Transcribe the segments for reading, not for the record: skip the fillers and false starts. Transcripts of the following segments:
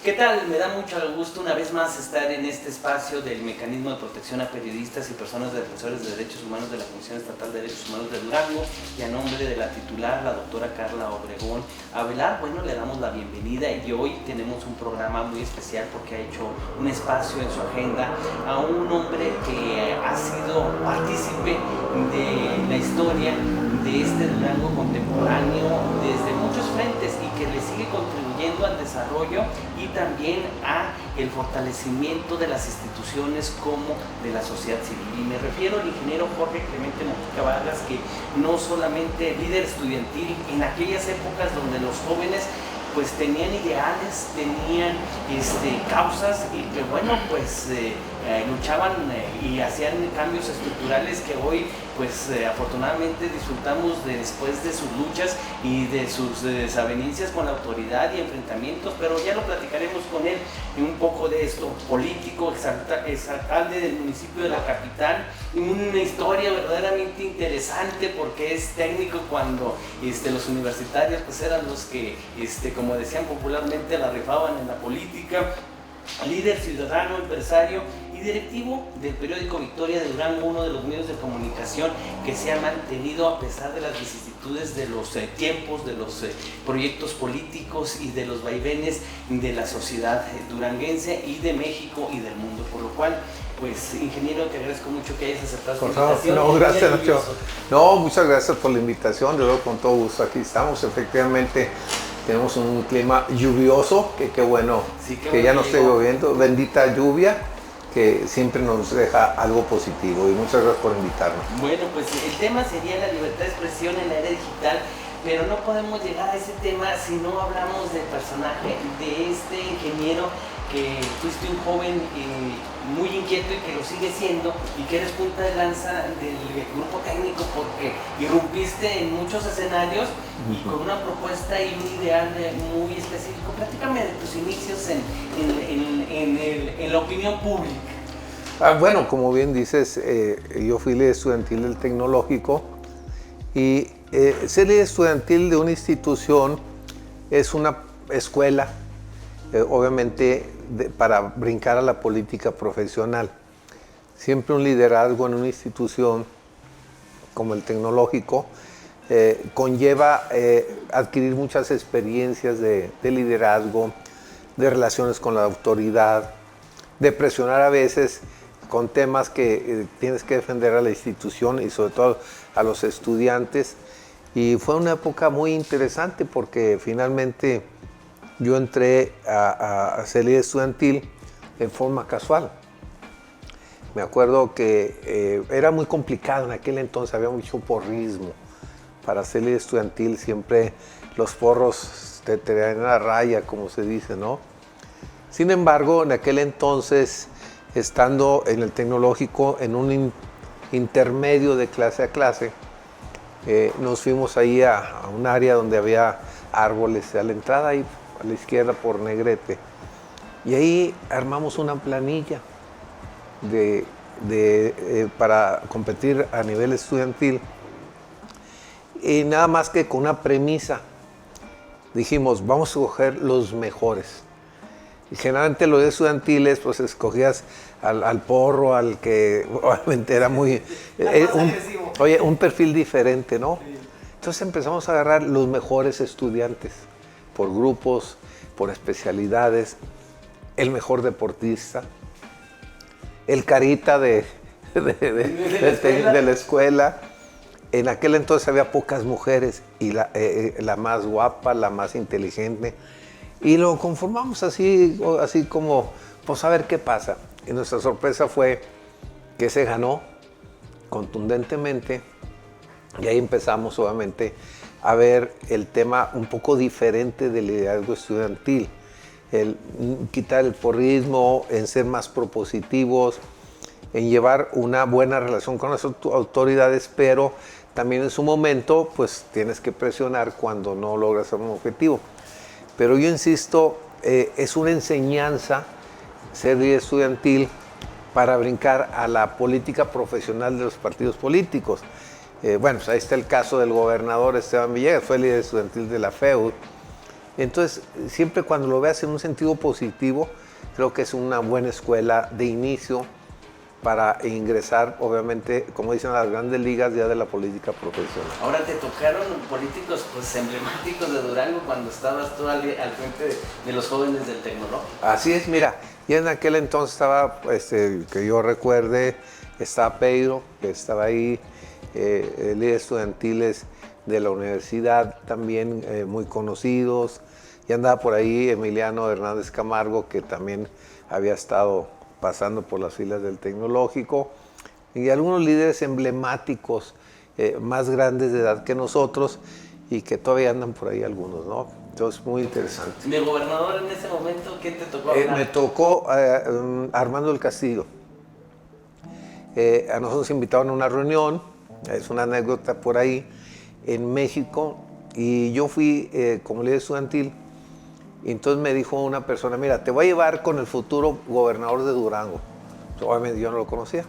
¿Qué tal? Me da mucho gusto una vez más estar en este espacio del Mecanismo de Protección a Periodistas y Personas Defensores de Derechos Humanos de la Comisión Estatal de Derechos Humanos de Durango, y a nombre de la titular, la doctora Carla Obregón Avelar, bueno, le damos la bienvenida, y hoy tenemos un programa muy especial porque ha hecho un espacio en su agenda a un hombre que ha sido partícipe de la historia de este Durango contemporáneo desde muchos frentes y que le sigue contribuyendo al desarrollo y también a el fortalecimiento de las instituciones como de la sociedad civil. Y me refiero al ingeniero Jorge Clemente Mojica Vargas, que no solamente líder estudiantil en aquellas épocas donde los jóvenes pues tenían ideales, tenían causas y que bueno, pues luchaban y hacían cambios estructurales que hoy pues afortunadamente disfrutamos después de sus luchas y de sus desavenencias con la autoridad y enfrentamientos, pero ya lo platicaremos con él en un poco de esto, político, exalcalde del municipio de la capital, una historia verdaderamente interesante porque es técnico cuando los universitarios pues eran los que, como decían popularmente, la rifaban en la política, líder ciudadano, empresario y directivo del periódico Victoria de Durango, uno de los medios de comunicación que se ha mantenido a pesar de las vicisitudes de los tiempos, de los proyectos políticos y de los vaivenes de la sociedad duranguense y de México y del mundo, por lo cual pues ingeniero, te agradezco mucho que hayas aceptado esta invitación. No, gracias Nacho. No, muchas gracias por la invitación, yo con todo gusto aquí estamos, efectivamente. Tenemos un clima lluvioso, que qué bueno, sí, que ya no esté lloviendo, bendita lluvia, que siempre nos deja algo positivo, y muchas gracias por invitarnos. Bueno, pues el tema sería la libertad de expresión en la era digital, pero no podemos llegar a ese tema si no hablamos del personaje de este ingeniero que fuiste un joven muy inquieto y que lo sigue siendo, y que eres punta de lanza del grupo técnico porque irrumpiste en muchos escenarios y con una propuesta y un ideal muy específico. Platícame de tus inicios en la opinión pública. Bueno, como bien dices, yo fui líder estudiantil del Tecnológico, y ser líder estudiantil de una institución es una escuela, obviamente, para brincar a la política profesional. Siempre un liderazgo en una institución como el Tecnológico conlleva adquirir muchas experiencias de liderazgo, de relaciones con la autoridad, de presionar a veces con temas que tienes que defender a la institución y sobre todo a los estudiantes. Y fue una época muy interesante porque finalmente yo entré a ser líder estudiantil en forma casual. Me acuerdo que era muy complicado en aquel entonces, había mucho porrismo. Para ser líder estudiantil siempre los porros te traían a raya, como se dice, ¿no? Sin embargo, en aquel entonces, estando en el Tecnológico, en un intermedio de clase a clase, nos fuimos ahí a un área donde había árboles, a la entrada ahí a la izquierda por Negrete, y ahí armamos una planilla para competir a nivel estudiantil, y nada más que con una premisa. Dijimos, vamos a escoger los mejores. Y generalmente los estudiantiles, pues escogías al porro, al que obviamente era muy... un perfil diferente, ¿no? Entonces empezamos a agarrar los mejores estudiantes, por grupos, por especialidades, el mejor deportista, el carita de la escuela. En aquel entonces había pocas mujeres, y la más guapa, la más inteligente, y lo conformamos así como, pues a ver qué pasa. Y nuestra sorpresa fue que se ganó contundentemente, y ahí empezamos obviamente a ver el tema un poco diferente del liderazgo estudiantil, el quitar el porrismo, en ser más propositivos, en llevar una buena relación con las autoridades, pero también en su momento pues tienes que presionar cuando no logras un objetivo. Pero yo insisto, es una enseñanza ser líder estudiantil para brincar a la política profesional de los partidos políticos. Bueno, pues ahí está el caso del gobernador Esteban Villegas, fue líder estudiantil de la FEUD, Entonces, siempre cuando lo veas en un sentido positivo, creo que es una buena escuela de inicio para ingresar, obviamente, como dicen las grandes ligas ya de la política profesional. Ahora te tocaron políticos pues emblemáticos de Durango cuando estabas tú al frente de los jóvenes del Tecnológico. Así es, mira, y en aquel entonces estaba, que yo recuerde, estaba Pedro, que estaba ahí, líderes estudiantiles de la universidad también muy conocidos, y andaba por ahí Emiliano Hernández Camargo, que también había estado pasando por las filas del Tecnológico, y algunos líderes emblemáticos más grandes de edad que nosotros, y que todavía andan por ahí algunos, ¿no? Entonces, muy interesante. ¿De gobernador en ese momento quién te tocó hablar? Me tocó Armando del Castillo. A nosotros nos invitaron a una reunión, es una anécdota por ahí, en México, y yo fui como líder estudiantil, y entonces me dijo una persona, mira, te voy a llevar con el futuro gobernador de Durango. Obviamente yo no lo conocía.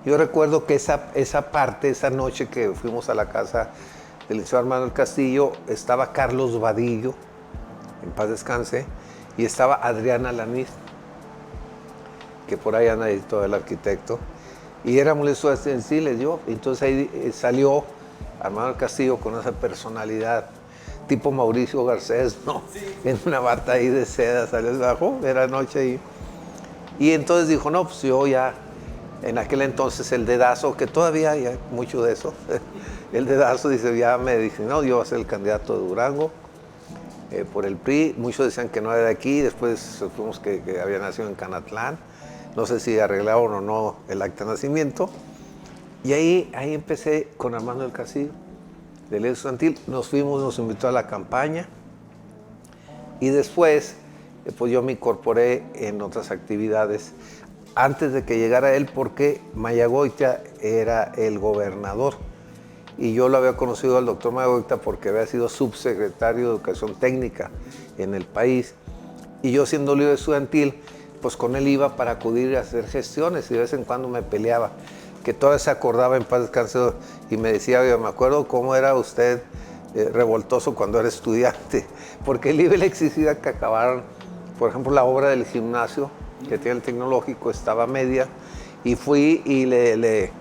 Yo recuerdo que esa noche que fuimos a la casa del licenciado Armando del Castillo, estaba Carlos Vadillo, en paz descanse, y estaba Adriana Lanís, que por ahí anda ahí todo el arquitecto, y éramos estudiantiles yo. Entonces ahí salió Armando del Castillo con esa personalidad, tipo Mauricio Garcés, ¿no? Sí. En una bata ahí de seda, salió debajo, era noche ahí. Y entonces dijo, no, pues yo ya, en aquel entonces el dedazo, que todavía hay mucho de eso, el dedazo dice, ya me dice, no, yo voy a ser el candidato de Durango por el PRI. Muchos decían que no era de aquí, después supimos que había nacido en Canatlán. No sé si arreglaron o no el acta de nacimiento. Y ahí empecé con Armando del Castillo, del líder estudiantil. Nos fuimos, nos invitó a la campaña. Y después, pues yo me incorporé en otras actividades antes de que llegara él, porque Mayagoitia era el gobernador. Y yo lo había conocido al doctor Mayagoitia porque había sido subsecretario de Educación Técnica en el país. Y yo, siendo líder estudiantil, pues con él iba para acudir a hacer gestiones, y de vez en cuando me peleaba, que todavía se acordaba, en paz descanse, y me decía, oye, me acuerdo cómo era usted revoltoso cuando era estudiante, porque él iba y le exigía que acabaran, por ejemplo, la obra del gimnasio que tiene el Tecnológico, estaba a media, y fui y le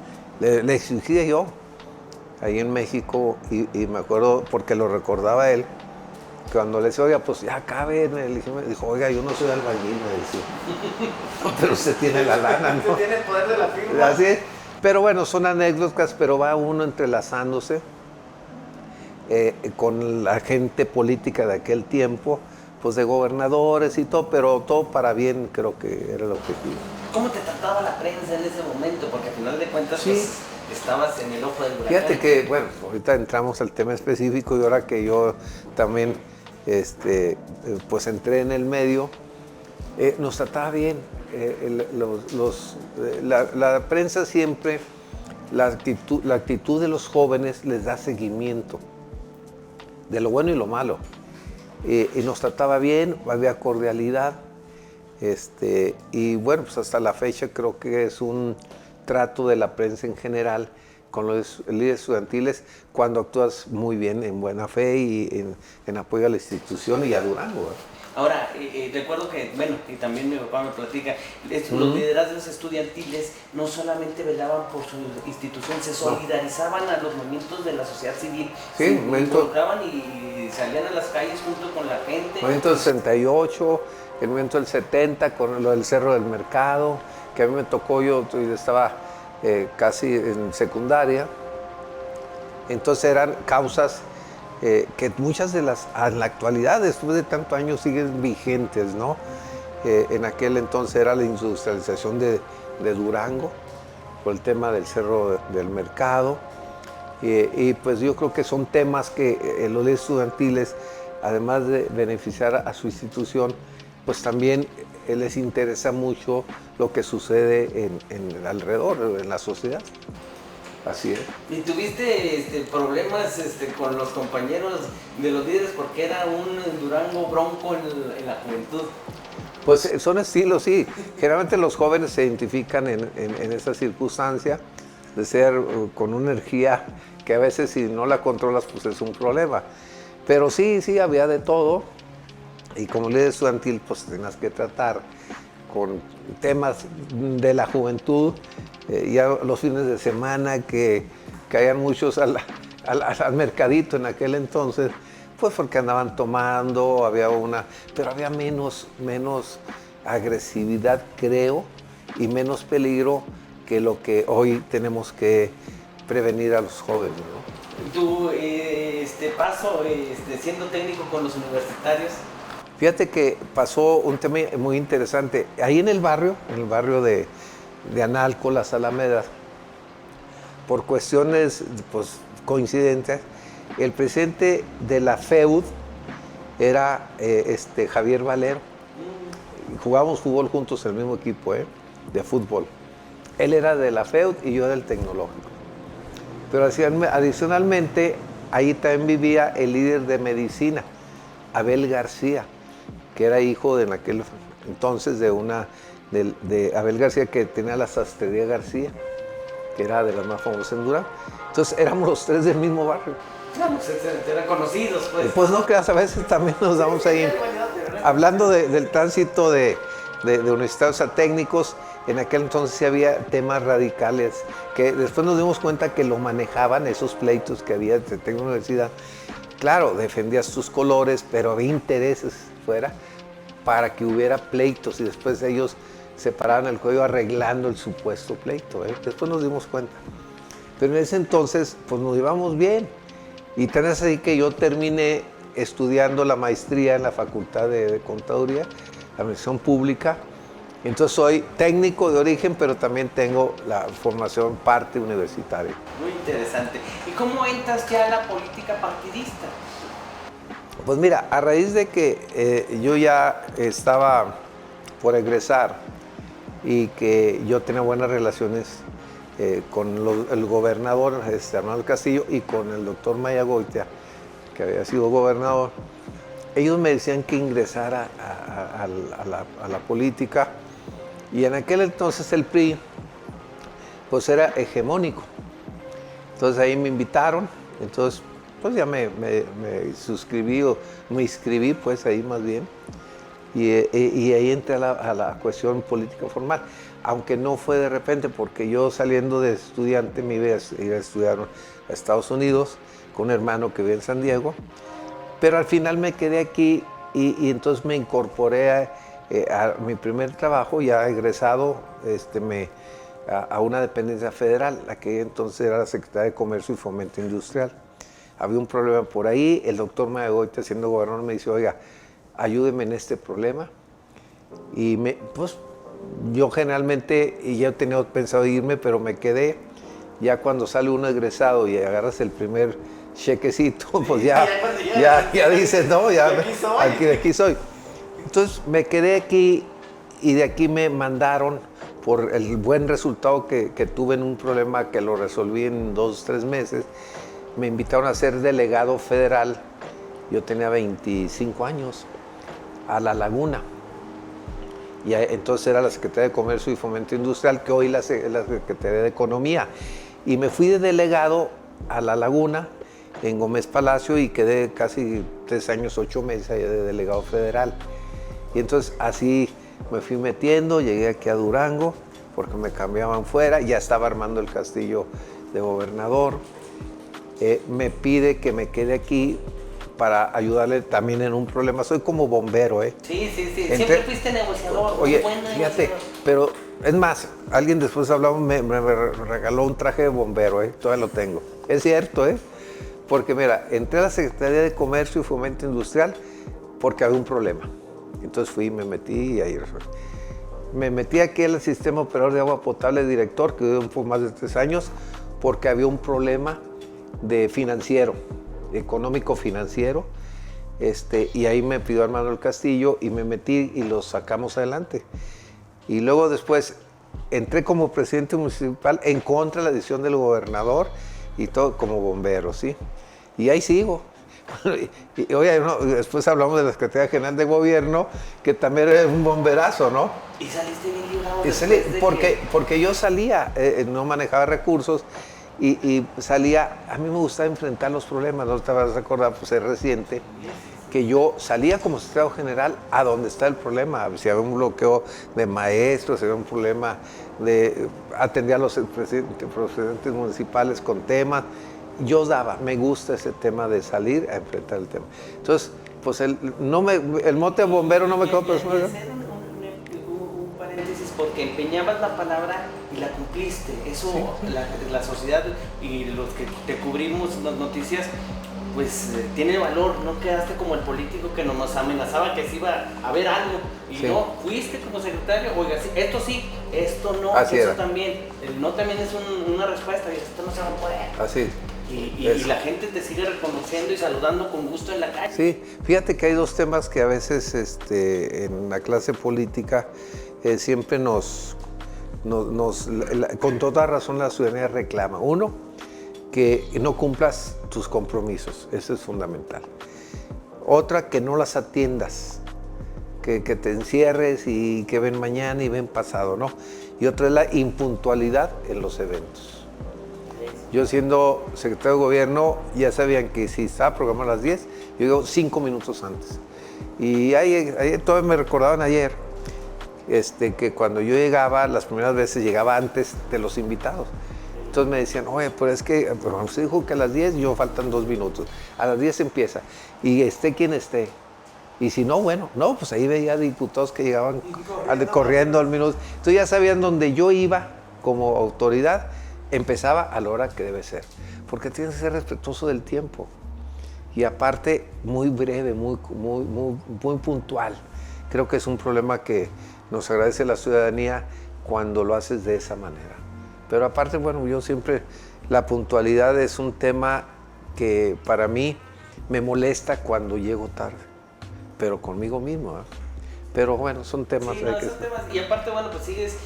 exigía yo, ahí en México, y me acuerdo, porque lo recordaba él, cuando le decía, oiga, pues ya acabe, me dijo, oiga, yo no soy albañil, me decía. No, pero usted tiene la lana, ¿no? Usted tiene el poder de la firma. Así es. Pero bueno, son anécdotas, pero va uno entrelazándose con la gente política de aquel tiempo, pues de gobernadores y todo, pero todo para bien, creo que era el objetivo. ¿Cómo te trataba la prensa en ese momento? Porque al final de cuentas, sí, pues, estabas en el ojo del huracán. Fíjate que, bueno, ahorita entramos al tema específico, y ahora que yo también pues entré en el medio, nos trataba bien. La prensa siempre, la actitud de los jóvenes les da seguimiento de lo bueno y lo malo. Y nos trataba bien, había cordialidad. Y bueno, pues hasta la fecha creo que es un trato de la prensa en general con los líderes estudiantiles, cuando actúas muy bien, en buena fe y en apoyo a la institución y a Durango, ¿verdad? Ahora, recuerdo que, bueno, y también mi papá me platica, los liderazgos estudiantiles no solamente velaban por su institución, se solidarizaban a los movimientos de la sociedad civil, sí, se involucraban y salían a las calles junto con la gente. El movimiento del 68, el movimiento del 70, con lo del Cerro del Mercado, que a mí me tocó, yo estaba casi en secundaria. Entonces eran causas que muchas de las, en la actualidad, después de tantos años, siguen vigentes, ¿no? En aquel entonces era la industrialización de Durango, por el tema del Cerro del Mercado, y pues yo creo que son temas que los líderes estudiantiles, además de beneficiar a su institución, pues también les interesa mucho lo que sucede en alrededor, en la sociedad. Así es. ¿Y tuviste problemas con los compañeros de los líderes porque era un Durango bronco en la juventud? Pues son estilos, sí. Generalmente los jóvenes se identifican en esa circunstancia de ser con una energía que a veces, si no la controlas, pues es un problema. Pero sí, había de todo. Y como líder estudiantil, pues tenías que tratar con temas de la juventud. Ya los fines de semana que caían muchos al mercadito en aquel entonces, pues porque andaban tomando, pero había menos agresividad, creo, y menos peligro que lo que hoy tenemos que prevenir a los jóvenes, ¿no? Tu paso siendo técnico con los universitarios. Fíjate que pasó un tema muy interesante. Ahí en el barrio de Analco, Las Alamedas, por cuestiones pues, coincidentes, el presidente de la FEUD era Javier Valero. Jugábamos fútbol juntos en el mismo equipo de fútbol. Él era de la FEUD y yo del tecnológico. Pero adicionalmente, ahí también vivía el líder de medicina, Abel García, que era hijo de en aquel entonces de Abel García, que tenía la sastrería García, que era de las más famosas en Durango. Entonces éramos los tres del mismo barrio. Eran conocidos, pues. Pues no, que a veces también nos damos ahí. Hablando del tránsito de universitarios a técnicos, en aquel entonces sí había temas radicales, que después nos dimos cuenta que lo manejaban esos pleitos que había de técnico universidad. Claro, defendías tus colores, pero había intereses fuera para que hubiera pleitos y después ellos se paraban el cuello arreglando el supuesto pleito. Después nos dimos cuenta. Pero en ese entonces, pues nos llevamos bien. Y tan es así que yo terminé estudiando la maestría en la Facultad de Contaduría, la Administración Pública. Entonces soy técnico de origen, pero también tengo la formación parte universitaria. Muy interesante. ¿Y cómo entras ya a la política partidista? Pues mira, a raíz de que yo ya estaba por egresar y que yo tenía buenas relaciones con el gobernador Arnaldo Castillo y con el doctor Mayagoitia, que había sido gobernador, ellos me decían que ingresara a la política, y en aquel entonces el PRI pues era hegemónico. Entonces ahí me invitaron, entonces pues ya me suscribí, o me inscribí pues ahí más bien, y ahí entré a la cuestión política formal, aunque no fue de repente, porque yo saliendo de estudiante me iba a ir a estudiar a Estados Unidos con un hermano que vive en San Diego, pero al final me quedé aquí y entonces me incorporé a mi primer trabajo, ya egresado, a una dependencia federal, la que entonces era la Secretaría de Comercio y Fomento Industrial. Había un problema por ahí, el doctor Mayagoitia, siendo gobernador, me dice, oiga, ayúdeme en este problema. Y pues yo generalmente, y ya tenía pensado irme, pero me quedé. Ya cuando sale uno egresado y agarras el primer chequecito, pues ya dices, no, ya aquí soy. Entonces me quedé aquí y de aquí me mandaron por el buen resultado que tuve en un problema que lo resolví en 2 o 3 meses. Me invitaron a ser delegado federal, yo tenía 25 años, a La Laguna. Y entonces era la Secretaría de Comercio y Fomento Industrial, que hoy es la Secretaría de Economía. Y me fui de delegado a La Laguna, en Gómez Palacio, y quedé casi 3 años, 8 meses de delegado federal. Y entonces así me fui metiendo, llegué aquí a Durango, porque me cambiaban fuera, ya estaba armando el castillo de gobernador. Me pide que me quede aquí para ayudarle también en un problema. Soy como bombero, Sí. Siempre fuiste negociador. Oye, fíjate, pero es más, alguien después hablaba, me regaló un traje de bombero, todavía lo tengo. Es cierto, porque mira, entré a la Secretaría de Comercio y Fomento Industrial porque había un problema. Entonces fui y me metí y ahí resolví. Me metí aquí al Sistema Operador de Agua Potable Director, que duró por más de 3 años, porque había un problema de financiero, económico financiero, y ahí me pidió Armando el Castillo y me metí y lo sacamos adelante. Y luego después entré como presidente municipal en contra de la decisión del gobernador y todo como bombero, ¿sí? Y ahí sigo. Y oye, después hablamos de la Secretaría General de Gobierno, que también era un bomberazo, ¿no? ¿Y saliste bien librado? Porque yo salía, no manejaba recursos, y salía, a mí me gustaba enfrentar los problemas, no te vas a acordar, pues es reciente, que yo salía como secretario general a donde está el problema. Si había un bloqueo de maestros, si había un problema de atender a los presidentes municipales con temas, yo me gusta ese tema de salir a enfrentar el tema. Entonces, pues el mote de bombero no me quedó personal. Un paréntesis, porque empeñabas la palabra y la cumpliste. Eso, sí. La sociedad y los que te cubrimos las noticias, pues tiene valor. No quedaste como el político que nos amenazaba que se iba a ver algo y sí. No, fuiste como secretario, oiga, sí, esto no, así eso era. También. El no también es una respuesta, y esto no se va a poder. Así. Y la gente te sigue reconociendo y saludando con gusto en la calle. Sí, fíjate que hay dos temas que a veces en la clase política siempre con toda razón la ciudadanía reclama. Uno, que no cumplas tus compromisos, eso es fundamental. Otra, que no las atiendas, que te encierres y que ven mañana y ven pasado, ¿no? Y otra es la impuntualidad en los eventos. Yo siendo secretario de gobierno, ya sabían que si estaba programado a las 10, yo llego 5 minutos antes. Y todavía me recordaban ayer que cuando yo llegaba, las primeras veces llegaba antes de los invitados. Entonces me decían, oye, pero es que usted dijo que a las 10, yo faltan 2 minutos. A las 10 empieza. Y esté quien esté. Y si no, bueno, no, pues ahí veía diputados que llegaban corriendo al minuto. Entonces ya sabían dónde yo iba como autoridad. Empezaba a la hora que debe ser, porque tienes que ser respetuoso del tiempo y aparte muy breve, muy puntual. Creo que es un problema que nos agradece la ciudadanía cuando lo haces de esa manera. Pero aparte, bueno, yo siempre, la puntualidad es un tema que para mí me molesta cuando llego tarde, pero conmigo mismo, ¿eh? Pero bueno, son temas. Sí, no, son temas. Y aparte, bueno, pues sigues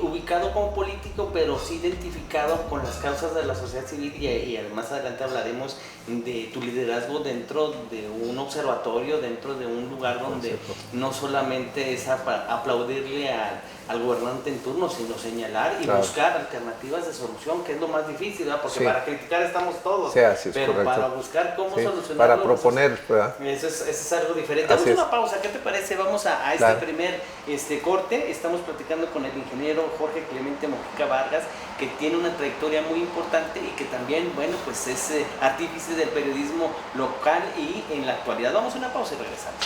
ubicado como político, pero sí identificado con las causas de la sociedad civil y más adelante hablaremos de tu liderazgo dentro de un observatorio, dentro de un lugar donde no solamente es aplaudirle al gobernante en turno, sino señalar y buscar alternativas de solución, que es lo más difícil, ¿verdad? Porque para criticar estamos todos, sí, así es, pero correcto. Para buscar cómo solucionarlo. Para proponer, ¿verdad? Eso es algo diferente. Vamos a una pausa, ¿qué te parece? Vamos a este primer corte. Estamos platicando con el ingeniero Jorge Clemente Mojica Vargas, que tiene una trayectoria muy importante y que también, bueno, pues es artífice del periodismo local y en la actualidad. Vamos a una pausa y regresamos.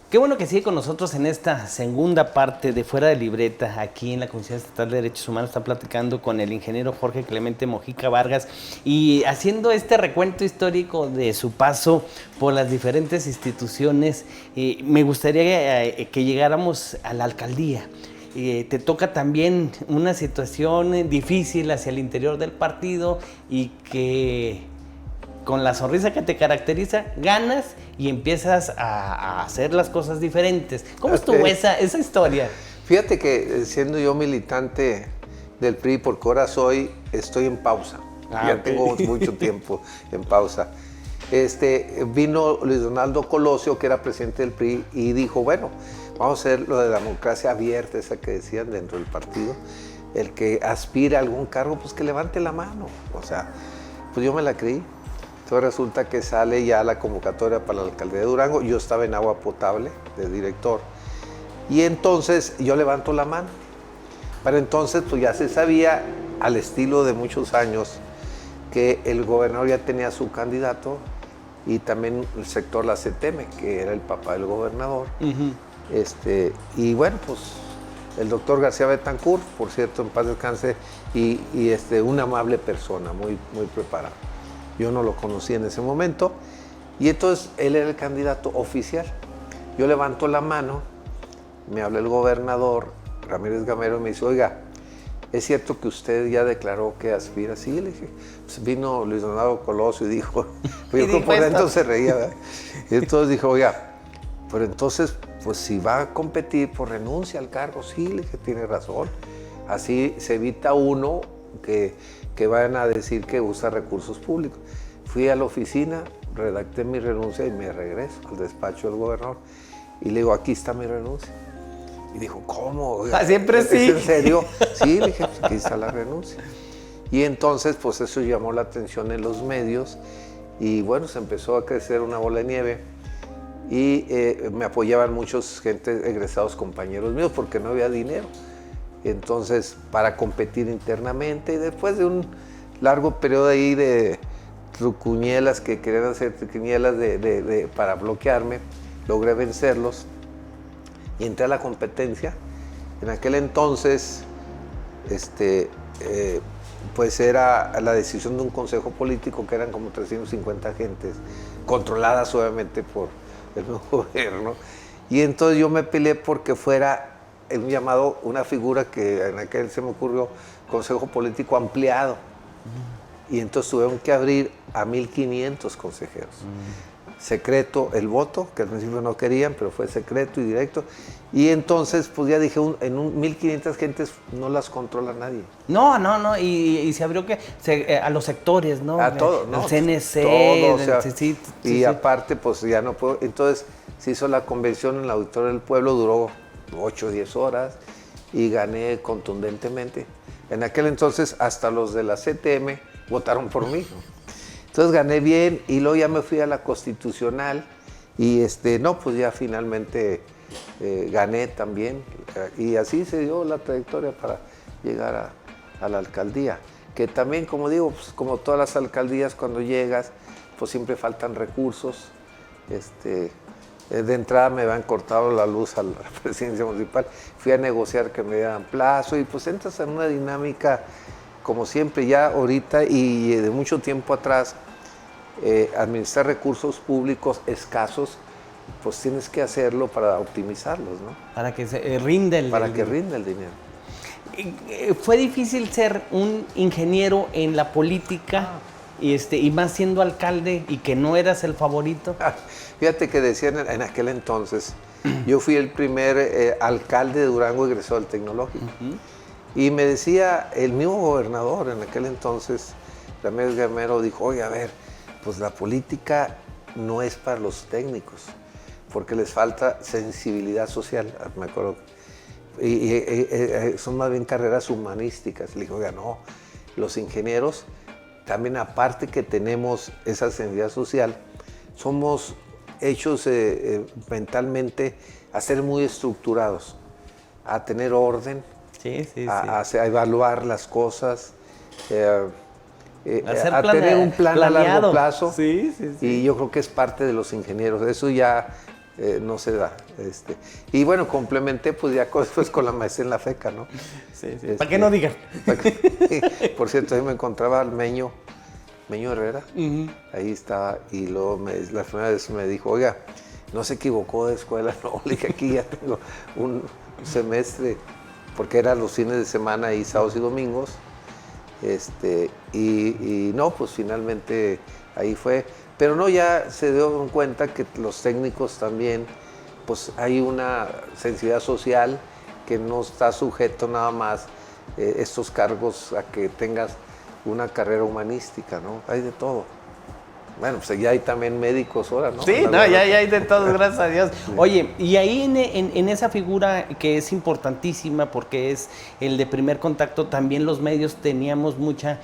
Qué bueno que sigue con nosotros en esta segunda parte de Fuera de Libreta, aquí en la Comisión Estatal de Derechos Humanos. Está platicando con el ingeniero Jorge Clemente Mojica Vargas y haciendo este recuento histórico de su paso por las diferentes instituciones. Me gustaría que llegáramos a la alcaldía. Te toca también una situación difícil hacia el interior del partido y que con la sonrisa que te caracteriza, ganas y empiezas a hacer las cosas diferentes. ¿Cómo estuvo esa historia? Fíjate que siendo yo militante del PRI, porque ahora estoy en pausa. Ya tengo mucho tiempo en pausa. Vino Luis Donaldo Colosio, que era presidente del PRI, y dijo, bueno, vamos a hacer lo de la democracia abierta, esa que decían dentro del partido. El que aspire a algún cargo, pues que levante la mano. O sea, pues yo me la creí. Entonces resulta que sale ya la convocatoria para la alcaldía de Durango. Yo estaba en agua potable de director. Y entonces yo levanto la mano. Para entonces pues ya se sabía, al estilo de muchos años, que el gobernador ya tenía su candidato y también el sector la CETEME, que era el papá del gobernador. Y bueno, pues el doctor García Betancourt, por cierto, en paz descanse, y una amable persona, muy, muy preparado. Yo no lo conocí en ese momento, y entonces él era el candidato oficial. Yo levanto la mano, me habla el gobernador, Ramírez Gamero, y me dice, oiga, ¿es cierto que usted ya declaró que aspira? Sí, le dije. Pues vino Luis Donaldo Colosio y dijo, yo creo por dentro se reía, ¿verdad? Y entonces dijo, oiga, pero entonces, pues si va a competir, pues renuncia al cargo. Sí, le dije, tiene razón. Así se evita uno que vayan a decir que usa recursos públicos. Fui a la oficina, redacté mi renuncia y me regreso al despacho del gobernador. Y le digo, aquí está mi renuncia. Y dijo, ¿cómo? Siempre sí. ¿Es en serio? Sí, le dije, pues aquí está la renuncia. Y entonces, pues eso llamó la atención en los medios y bueno, se empezó a crecer una bola de nieve y me apoyaban muchos egresados compañeros míos porque no había dinero. Entonces, para competir internamente y después de un largo periodo ahí de trucuñelas que querían hacer trucuñelas para bloquearme, logré vencerlos. Y entré a la competencia. En aquel entonces, pues era la decisión de un consejo político que eran como 350 gentes, controladas obviamente por el nuevo gobierno. Y entonces yo me peleé porque fuera una figura que en aquel se me ocurrió, consejo político ampliado. Y entonces tuvieron que abrir a 1,500 consejeros. Secreto el voto, que al principio no querían, pero fue secreto y directo. Y entonces, pues ya dije, en 1,500 gentes no las controla nadie. No, y se abrió a los sectores, ¿no? A todo, ¿no? El CNC. Todo, o sea, sí. Aparte, pues ya no puedo. Entonces, se hizo la convención en el Auditorio del Pueblo, duró 8 o 10 horas y gané contundentemente. En aquel entonces, hasta los de la CTM votaron por mí, ¿no? Entonces gané bien y luego ya me fui a la Constitucional y pues ya finalmente gané también y así se dio la trayectoria para llegar a la alcaldía, que también, como digo, pues como todas las alcaldías, cuando llegas, pues siempre faltan recursos. De entrada me habían cortado la luz a la presidencia municipal, fui a negociar que me dieran plazo y pues entras en una dinámica como siempre, ya ahorita y de mucho tiempo atrás, administrar recursos públicos escasos, pues tienes que hacerlo para optimizarlos, ¿no? Para que rinda el dinero. Para que rinda el dinero. ¿Fue difícil ser un ingeniero en la política y más siendo alcalde y que no eras el favorito? Fíjate que decían en aquel entonces, yo fui el primer alcalde de Durango egresado del Tecnológico. Y me decía el mismo gobernador en aquel entonces, Ramírez Gamero, dijo, oye, a ver, pues la política no es para los técnicos, porque les falta sensibilidad social, me acuerdo. Y son más bien carreras humanísticas. Le dijo, oiga, no, los ingenieros, también aparte que tenemos esa sensibilidad social, somos hechos mentalmente a ser muy estructurados, a tener orden, a evaluar las cosas, a tener un plan a largo plazo. Y yo creo que es parte de los ingenieros. Eso ya no se da. Y bueno, complementé pues ya después con la maestría en la FECA, ¿no? ¿Para qué no digan? Por cierto, ahí me encontraba al Meño Herrera. Ahí estaba. Y luego la primera vez me dijo, oiga, no se equivocó de escuela. No, le dije, aquí ya tengo un semestre, porque eran los fines de semana y sábados y domingos. Y no, pues finalmente ahí fue. Pero no, ya se dio cuenta que los técnicos también, pues hay una sensibilidad social que no está sujeto nada más estos cargos a que tengas una carrera humanística, ¿no? Hay de todo. Bueno, pues ya hay también médicos ahora, ¿no? Sí, no, ya hay de todo, gracias a Dios. Oye, y ahí en esa figura que es importantísima porque es el de primer contacto, también los medios teníamos mucha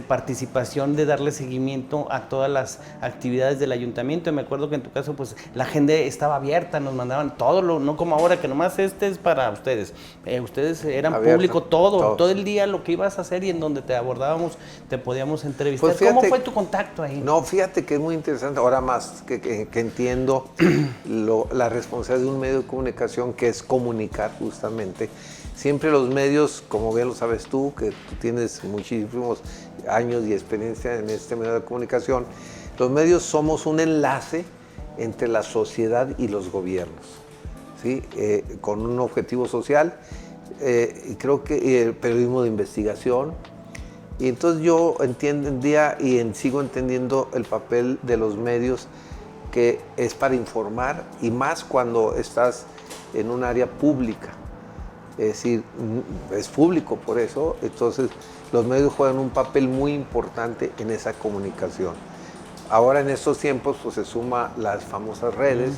participación de darle seguimiento a todas las actividades del ayuntamiento. Y me acuerdo que en tu caso, pues la agenda estaba abierta, nos mandaban todo, no como ahora, que nomás es para ustedes. Ustedes eran abierto, público todo el día lo que ibas a hacer y en donde te abordábamos, te podíamos entrevistar. Pues fíjate, ¿cómo fue tu contacto ahí? No, fíjate que es muy interesante, ahora más que entiendo la responsabilidad de un medio de comunicación que es comunicar justamente. Siempre los medios, como bien lo sabes tú, que tú tienes muchísimos años y experiencia en este medio de comunicación, los medios somos un enlace entre la sociedad y los gobiernos, ¿sí? Con un objetivo social, y creo que el periodismo de investigación. Y entonces yo entendía y sigo entendiendo el papel de los medios, que es para informar, y más cuando estás en un área pública. Es decir, es público por eso, entonces los medios juegan un papel muy importante en esa comunicación. Ahora en estos tiempos pues, se suma las famosas redes,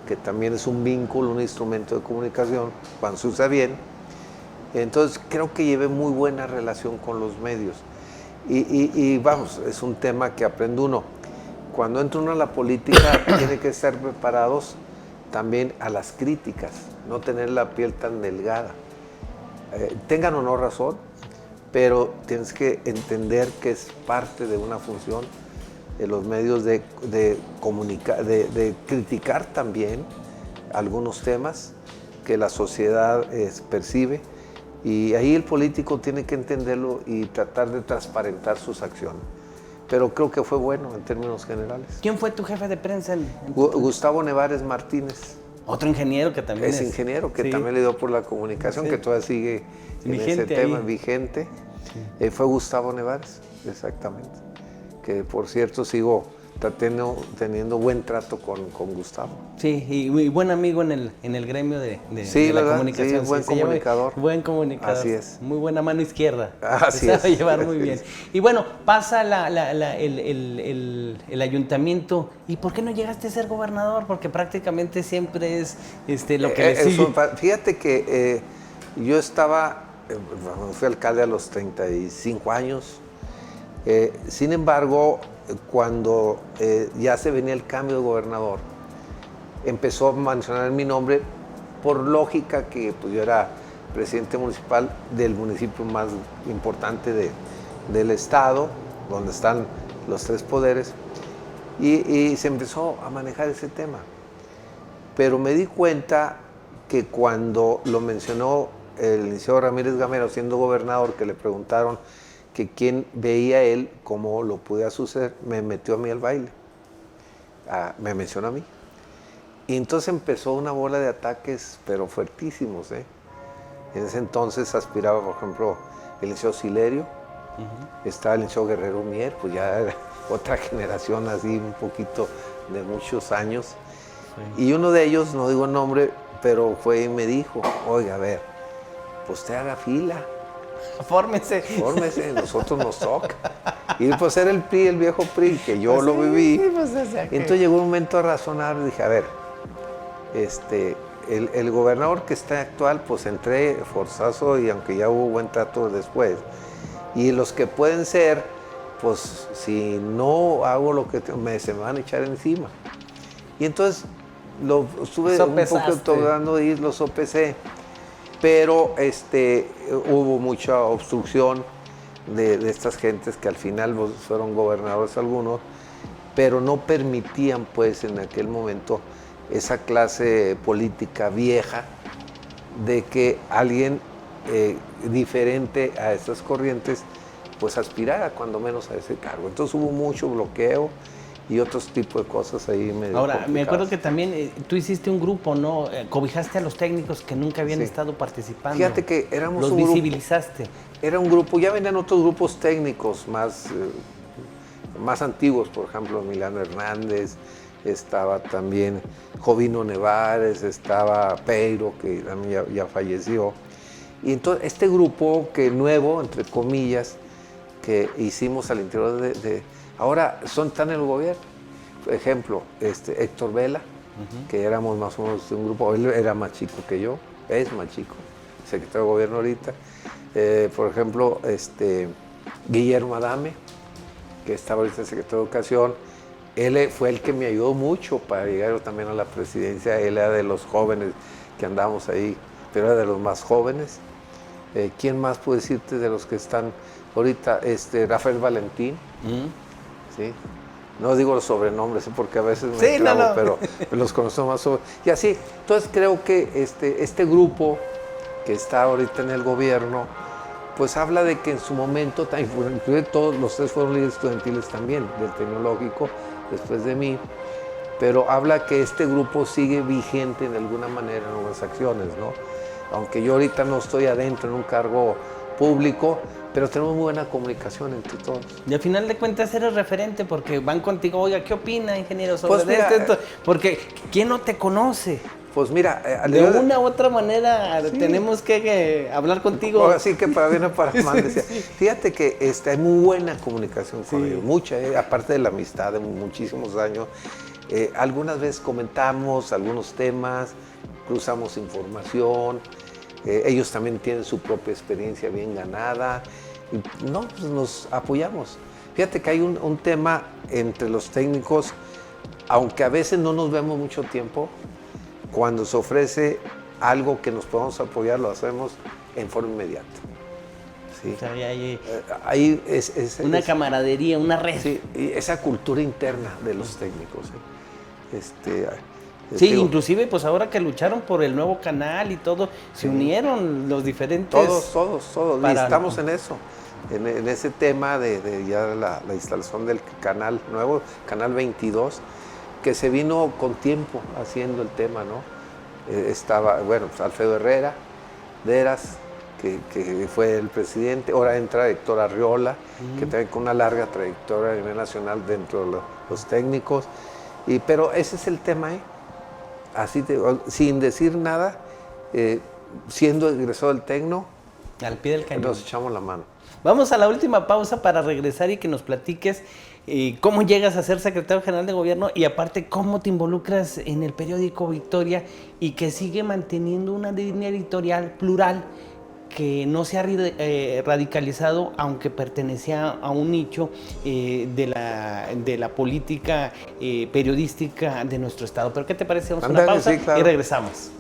que también es un vínculo, un instrumento de comunicación, cuando se usa bien. Entonces creo que llevé muy buena relación con los medios. Y vamos, es un tema que aprende uno. Cuando entra uno a la política tiene que estar preparados también a las críticas, no tener la piel tan delgada. Tengan o no razón, pero tienes que entender que es parte de una función de los medios de criticar también algunos temas que la sociedad percibe, y ahí el político tiene que entenderlo y tratar de transparentar sus acciones. Pero creo que fue bueno en términos generales. ¿Quién fue tu jefe de prensa? Gustavo Nevares Martínez. Otro ingeniero que también es ingeniero, que sí. también le dio por la comunicación, sí. Que todavía sigue vigente en ese tema, ahí. Vigente. Sí. Fue Gustavo Nevares, exactamente. Que por cierto sigo teniendo buen trato con Gustavo. Sí, y buen amigo en el gremio de sí, la comunicación. Sí, buen comunicador. Buen comunicador. Así es. Muy buena mano izquierda. Así se sabe es. llevar muy bien. Y bueno, pasa el ayuntamiento. ¿Y por qué no llegaste a ser gobernador? Porque prácticamente siempre es lo que le sigue. Fíjate que yo fui alcalde a los 35 años. Sin embargo, cuando ya se venía el cambio de gobernador, empezó a mencionar mi nombre por lógica que pues, yo era presidente municipal del municipio más importante del estado, donde están los tres poderes, y se empezó a manejar ese tema. Pero me di cuenta que cuando lo mencionó el licenciado Ramírez Gamero siendo gobernador, que le preguntaron que quién veía él, cómo lo podía suceder, me metió a mí al baile. Me mencionó a mí. Y entonces empezó una bola de ataques, pero fuertísimos. En ese entonces aspiraba, por ejemplo, el licenciado Silerio, estaba el licenciado Guerrero Mier, pues ya era otra generación así, un poquito de muchos años. Sí. Y uno de ellos, no digo el nombre, pero fue y me dijo, oiga, a ver, pues usted haga fila. Fórmese, nosotros nos toca. Y pues era el PRI, el viejo PRI, que yo pues lo viví. Sí, pues, entonces llegó un momento a razonar y dije, a ver, el gobernador que está actual, pues entré forzazo, y aunque ya hubo buen trato después. Y los que pueden ser, pues si no hago lo que se me van a echar encima. Y entonces lo estuve un poco tratando de ir, lo sopesé. Pero hubo mucha obstrucción de estas gentes que al final fueron gobernadores algunos, pero no permitían pues en aquel momento esa clase política vieja de que alguien diferente a estas corrientes pues aspirara cuando menos a ese cargo. Entonces hubo mucho bloqueo y otros tipos de cosas ahí medio Ahora, me acuerdo que también tú hiciste un grupo, ¿no? Cobijaste a los técnicos que nunca habían estado participando. Fíjate que éramos los un grupo. Los visibilizaste. Era un grupo, ya venían otros grupos técnicos más antiguos, por ejemplo, Emiliano Hernández, estaba también Jovino Nevares, estaba Peiro, que también ya falleció. Y entonces este grupo nuevo, entre comillas, que hicimos al interior ahora están en el gobierno. Por ejemplo, Héctor Vela, que éramos más o menos de un grupo, él era más chico que yo, es más chico, secretario de gobierno ahorita. Por ejemplo, Guillermo Adame, que estaba ahorita secretario de Educación, él fue el que me ayudó mucho para llegar también a la presidencia. Él era de los jóvenes que andábamos ahí, pero era de los más jóvenes. ¿Quién más puedo decirte de los que están ahorita? Rafael Valentín. ¿Sí? No digo los sobrenombres, porque a veces me clavo, pero los conozco más sobre. Y así, entonces creo que este grupo que está ahorita en el gobierno, pues habla de que en su momento, inclusive todos los tres fueron líderes estudiantiles también, del tecnológico, después de mí, pero habla que este grupo sigue vigente de alguna manera en algunas acciones, ¿no? Aunque yo ahorita no estoy adentro en un cargo público, pero tenemos muy buena comunicación entre todos. Y al final de cuentas eres referente porque van contigo, oiga, ¿qué opina, ingeniero, sobre Pues mira, esto? Porque ¿quién no te conoce? Pues mira, de una u otra manera sí, tenemos que hablar contigo. Así que para bien o para mal, decía. Sí. Fíjate que hay muy buena comunicación con ellos, mucha, aparte de la amistad de muchísimos años. Algunas veces comentamos algunos temas, cruzamos información, ellos también tienen su propia experiencia bien ganada, y no, pues nos apoyamos. Fíjate que hay un tema entre los técnicos, aunque a veces no nos vemos mucho tiempo, cuando se ofrece algo que nos podamos apoyar, lo hacemos en forma inmediata. Sí. O sea, ahí una camaradería, una red. Sí, y esa cultura interna de los técnicos. Sí, inclusive pues ahora que lucharon por el nuevo canal y todo, se unieron los diferentes... Todos. Y estamos en eso, en ese tema de ya la instalación del canal nuevo, Canal 22, que se vino con tiempo haciendo el tema, ¿no? Estaba, bueno, pues Alfredo Herrera, Deras, que fue el presidente, ahora entra Héctor Arriola, que también con una larga trayectoria a nivel nacional dentro de los técnicos, pero ese es el tema, así sin decir nada, siendo egresado del Tecno, al pie del cañón, nos echamos la mano. Vamos a la última pausa para regresar y que nos platiques cómo llegas a ser secretario general de gobierno y aparte cómo te involucras en el periódico Victoria y que sigue manteniendo una línea editorial plural que no se ha radicalizado, aunque pertenecía a un nicho de la política periodística de nuestro estado. ¿Pero qué te parece? Vamos a una pausa y regresamos.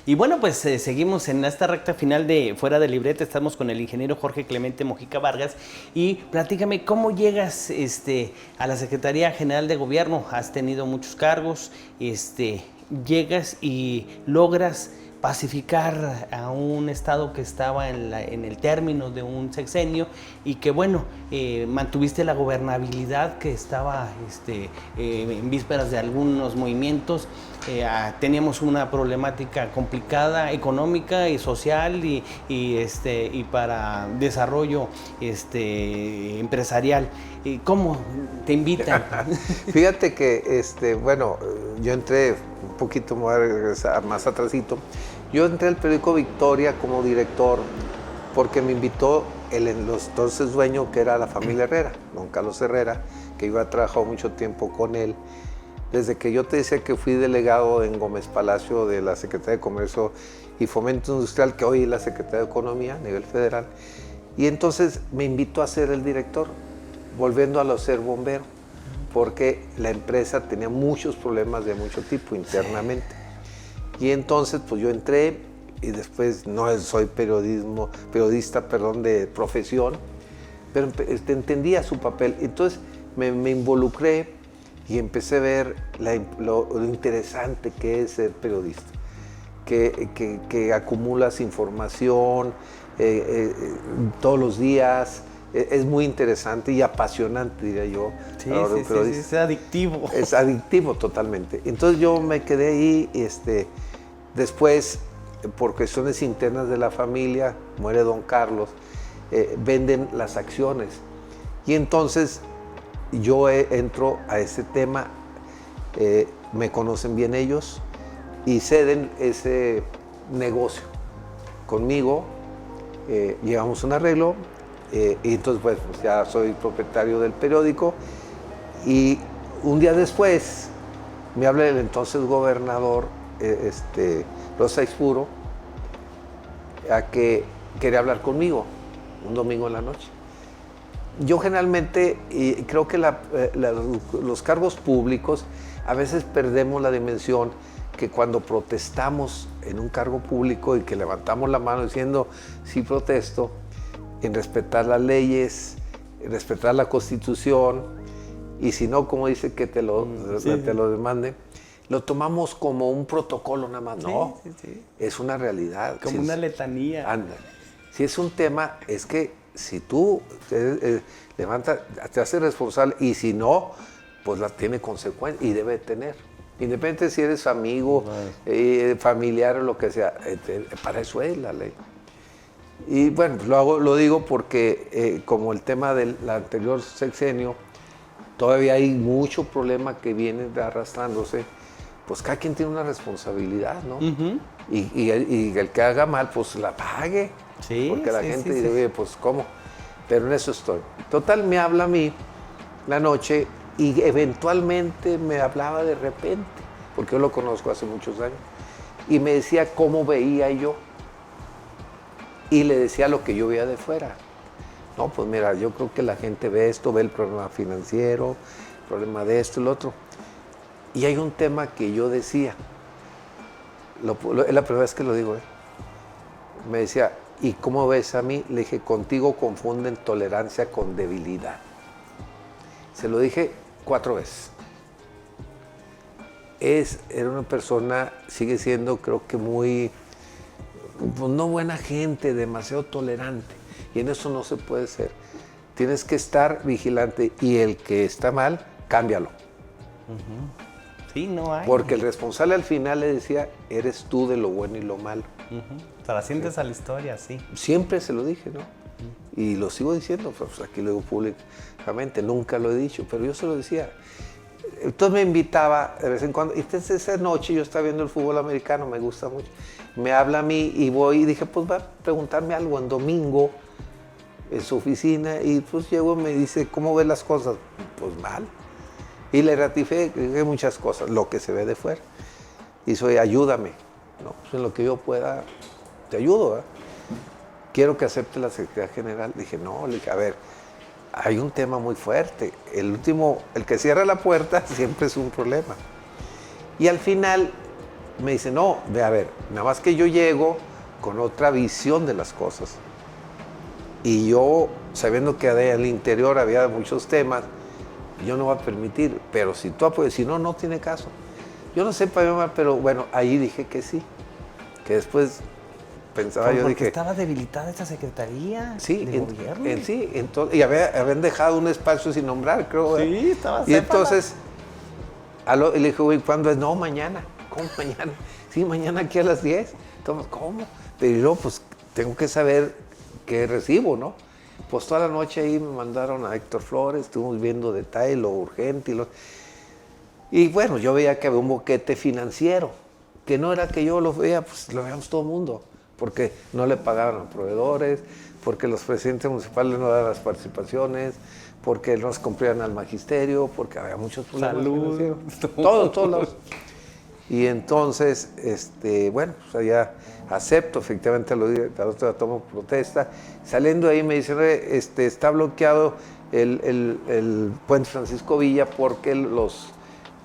Y bueno, pues seguimos en esta recta final de Fuera de Libreta. Estamos con el ingeniero Jorge Clemente Mojica Vargas. Y platícame, ¿cómo llegas a la Secretaría General de Gobierno? Has tenido muchos cargos, llegas y logras pacificar a un estado que estaba en el término de un sexenio y que, bueno, mantuviste la gobernabilidad que estaba en vísperas de algunos movimientos. Teníamos una problemática complicada económica y social y para desarrollo empresarial. ¿Cómo te invitan? Fíjate que, bueno, yo entré un poquito, me voy a regresar más atrasito. Yo entré al periódico Victoria como director porque me invitó el entonces dueño, que era la familia Herrera, don Carlos Herrera, que yo he trabajado mucho tiempo con él. Desde que yo te decía que fui delegado en Gómez Palacio de la Secretaría de Comercio y Fomento Industrial, que hoy es la Secretaría de Economía a nivel federal, y entonces me invitó a ser el director, volviendo a ser bombero, porque la empresa tenía muchos problemas de mucho tipo internamente. Y entonces pues yo entré y después no soy periodista de profesión, pero entendía su papel. Entonces me involucré y empecé a ver lo interesante que es ser periodista, que acumulas información todos los días. Es muy interesante y apasionante, diría yo. Sí, es adictivo. Es adictivo totalmente. Entonces yo me quedé ahí, después, por cuestiones internas de la familia, muere don Carlos, venden las acciones. Y entonces yo entro a ese tema, me conocen bien ellos, y ceden ese negocio conmigo. Llegamos a un arreglo y entonces pues ya soy propietario del periódico, y un día después me habla el entonces gobernador Rosa Ispuro, a que quería hablar conmigo un domingo en la noche. Yo generalmente, y creo que los cargos públicos a veces perdemos la dimensión que cuando protestamos en un cargo público y que levantamos la mano diciendo sí protesto, en respetar las leyes, en respetar la Constitución, y si no, como dice que te lo demanden, lo tomamos como un protocolo nada más. No, es una realidad. Como una letanía. Anda. Si es un tema, es que si tú levantas, te haces responsable, y si no, pues la tiene consecuencia y debe tener. Independientemente si eres amigo, familiar o lo que sea, para eso es la ley. Y bueno, lo digo porque como el tema del anterior sexenio, todavía hay mucho problema que viene arrastrándose, pues cada quien tiene una responsabilidad, ¿no? Uh-huh. Y el que haga mal, pues la pague. Sí, porque la gente dice, oye, pues ¿cómo? Pero en eso estoy. Total, me habla a mí la noche, y eventualmente me hablaba de repente, porque yo lo conozco hace muchos años, y me decía cómo veía yo, y le decía lo que yo veía de fuera. No, pues mira, yo creo que la gente ve esto, ve el problema financiero, el problema de esto y lo otro. Y hay un tema que yo decía, es la primera vez que lo digo, me decía, ¿y cómo ves a mí? Le dije, contigo confunden tolerancia con debilidad. Se lo dije 4 veces. Era una persona, sigue siendo, creo que muy, pues no buena gente, demasiado tolerante. Y en eso no se puede ser. Tienes que estar vigilante, y el que está mal, cámbialo. Uh-huh. Sí, no hay. Porque el responsable al final le decía, eres tú de lo bueno y lo malo. Uh-huh. Trasciendes a la historia, sí. Siempre se lo dije, ¿no? Uh-huh. Y lo sigo diciendo, pues aquí lo digo públicamente, nunca lo he dicho, pero yo se lo decía. Entonces me invitaba de vez en cuando, y entonces esa noche yo estaba viendo el fútbol americano, me gusta mucho. Me habla a mí y voy, y dije, pues va a preguntarme algo en domingo en su oficina, y pues llego y me dice, ¿cómo ves las cosas? Pues mal. Y le ratifiqué muchas cosas, lo que se ve de fuera. Y soy, ayúdame, ¿no? Pues en lo que yo pueda, te ayudo, ¿eh? Quiero que acepte la Secretaría General. Dije, no, le dije, a ver, hay un tema muy fuerte. El que cierra la puerta siempre es un problema. Y al final me dice, no, ve a ver, nada más que yo llego con otra visión de las cosas. Y yo, sabiendo que al interior había muchos temas, yo no voy a permitir, pero si tú apoyas, si no, no tiene caso. Yo no sé, pero bueno, ahí dije que sí. Que después pensaba, yo dije... estaba debilitada esta secretaría de gobierno. Sí, y habían dejado un espacio sin nombrar, creo. Sí, estaba Y entonces, le dije, güey, ¿cuándo es? No, mañana. ¿Cómo mañana? Sí, mañana aquí a las 10. Entonces, ¿cómo? Pero yo, pues, tengo que saber qué recibo, ¿no? Pues toda la noche ahí me mandaron a Héctor Flores, estuvimos viendo detalle, lo urgente. Y bueno, yo veía que había un boquete financiero, que no era que yo lo veía, pues lo veíamos todo el mundo, porque no le pagaban a proveedores, porque los presidentes municipales no daban las participaciones, porque no se cumplían al magisterio, porque había muchos problemas financieros. Todos lados. Y entonces, bueno, pues allá acepto, efectivamente lo tomo protesta. Saliendo de ahí me dicen, está bloqueado el puente Francisco Villa porque los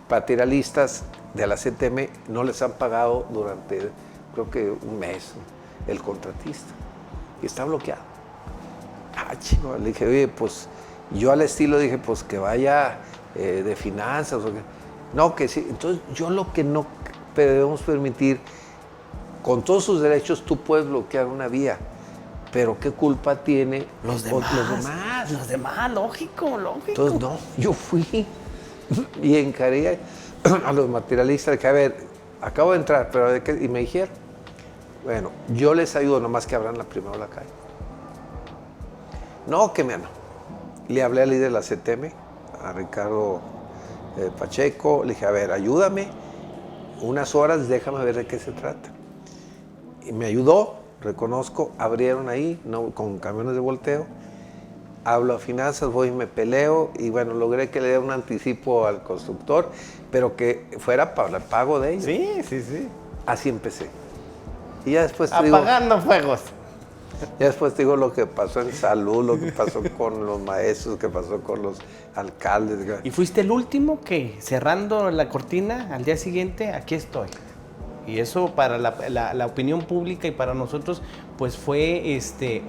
materialistas de la CTM no les han pagado durante, creo que un mes, el contratista. Y está bloqueado. Chico, le dije, oye, pues yo al estilo dije, pues que vaya de finanzas. No, que sí. Entonces, yo lo que no debemos permitir, con todos sus derechos, tú puedes bloquear una vía, pero ¿qué culpa tiene los demás? Los demás, lógico. Entonces, no, yo fui y encaré a los materialistas, que a ver, acabo de entrar, pero ¿de qué? Y me dijeron, bueno, yo les ayudo, nomás que abran primero la calle. No, que me no. Le hablé al líder de la CTM, a Ricardo Pacheco, le dije, a ver, ayúdame. unas horas, déjame ver de qué se trata. Y me ayudó, reconozco, abrieron ahí, ¿no? Con camiones de volteo. Hablo a finanzas, voy y me peleo y bueno, logré que le diera un anticipo al constructor, pero que fuera para el pago de ellos. Sí. Así empecé. Y ya después Apagando fuegos. Ya después te digo lo que pasó en salud, lo que pasó con los maestros, lo que pasó con los alcaldes. Y fuiste el último que, cerrando la cortina, al día siguiente, aquí estoy. Y eso para la opinión pública y para nosotros, pues fue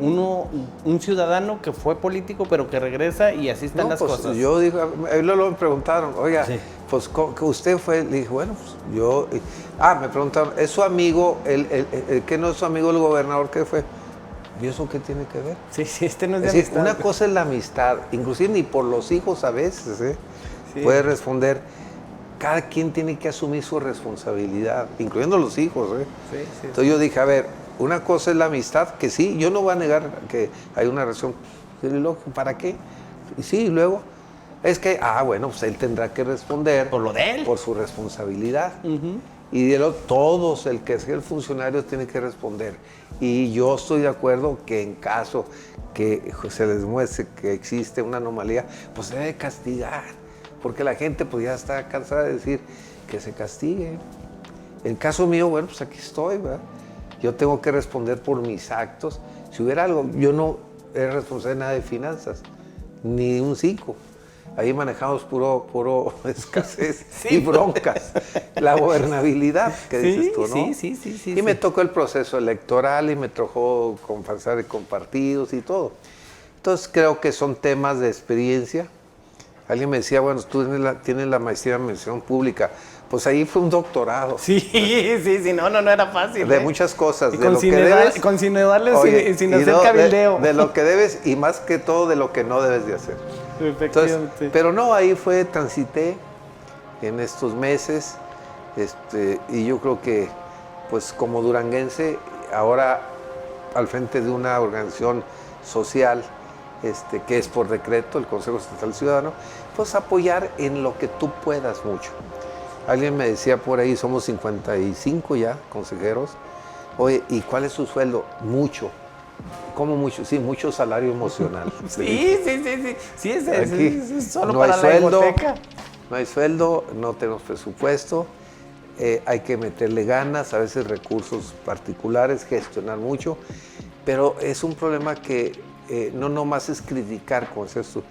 un ciudadano que fue político, pero que regresa y así están las cosas. Yo digo, luego me preguntaron, oiga, sí. pues que usted fue, le dije, bueno, pues yo... me preguntaron, ¿es su amigo, que no es su amigo el gobernador que fue? ¿Y eso qué tiene que ver? Sí, no es de decir, amistad. una cosa es la amistad, inclusive ni por los hijos a veces, puede responder. Cada quien tiene que asumir su responsabilidad, incluyendo los hijos. Sí. Entonces yo dije, a ver, una cosa es la amistad, que sí, yo no voy a negar que hay una relación. ¿Para qué? Y sí, y luego, es que, bueno, pues él tendrá que responder. Por lo de él. Por su responsabilidad. Uh-huh. Y todos, el que sea el funcionario, tiene que responder. Y yo estoy de acuerdo que en caso que se les muestre que existe una anomalía, pues se debe castigar. Porque la gente pues ya está cansada de decir que se castigue. En caso mío, bueno, pues aquí estoy, ¿verdad? Yo tengo que responder por mis actos. Si hubiera algo, yo no era responsable de nada de finanzas, ni un 5. Ahí manejamos puro escasez y broncas. La gobernabilidad, que dices tú, ¿no? Sí. Y me tocó el proceso electoral y me tocó conversar con partidos y todo. Entonces creo que son temas de experiencia. Alguien me decía, bueno, tú tienes la maestría en administración pública. Pues ahí fue un doctorado. Sí, no era fácil. De muchas cosas. Sin hacer cabildeo. De lo que debes y más que todo de lo que no debes de hacer. Entonces, pero no, ahí transité en estos meses y yo creo que pues como duranguense, ahora al frente de una organización social que es por decreto, el Consejo Estatal Ciudadano, pues apoyar en lo que tú puedas mucho. Alguien me decía por ahí, somos 55 ya consejeros, oye, ¿y cuál es su sueldo? Mucho. ¿Cómo mucho? Sí, mucho salario emocional. Sí, es solo no para hay la sueldo, hipoteca. No hay sueldo, no tenemos presupuesto, hay que meterle ganas, a veces recursos particulares, gestionar mucho, pero es un problema que no nomás es criticar, como es esto,